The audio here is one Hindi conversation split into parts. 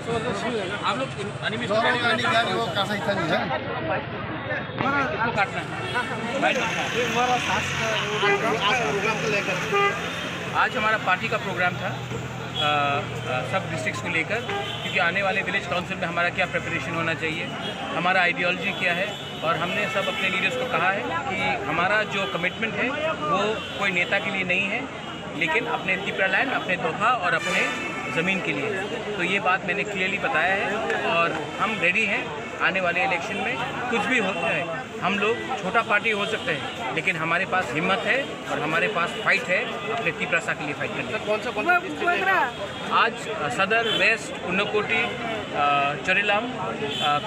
आप लोग वो कैसा इतना नहीं है किसको काटना है? आज हमारा पार्टी का प्रोग्राम था सब डिस्ट्रिक्ट्स को लेकर, क्योंकि आने वाले विलेज काउंसिल में हमारा क्या प्रिपरेशन होना चाहिए, हमारा आइडियोलॉजी क्या है, और हमने सब अपने लीडर्स को कहा है कि हमारा जो कमिटमेंट है वो कोई नेता के लिए नहीं है, लेकिन अपने तिपरा लैंड, अपने दोहा और अपने ज़मीन के लिए। तो ये बात मैंने क्लियरली बताया है और हम रेडी हैं आने वाले इलेक्शन में। कुछ भी होता है, हम लोग छोटा पार्टी हो सकते हैं, लेकिन हमारे पास हिम्मत है और हमारे पास फाइट है अपने तिपरासा के लिए फाइट करने की। आज सदर, वेस्ट, उन्नकोटी, चरेलाम,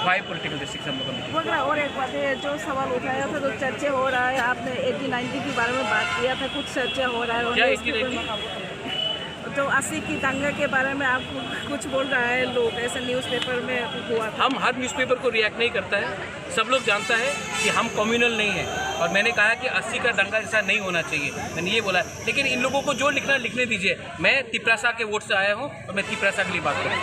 ख्वाई पॉलिटिकल डिस्ट्रिक्ट हम लोग कमेटी। और एक बात है, जो सवाल उठाया था तो चर्चा हो रहा है, आपने 80-90 के बारे में बात किया था, कुछ चर्चा हो रहा है क्या 80-90? तो 80 की दंगा के बारे में आप कुछ बोल रहा है, लोग ऐसे न्यूज़पेपर में हुआ था। हम हर न्यूज़पेपर को रिएक्ट नहीं करता है, सब लोग जानता है कि हम कम्युनल नहीं है, और मैंने कहा कि 80 का दंगा ऐसा नहीं होना चाहिए, मैंने ये बोला। लेकिन इन लोगों को जो लिखना लिखने दीजिए, मैं तिपरासा के वोट से आया हूँ और मैं तिपरासा के लिए बात करूँ।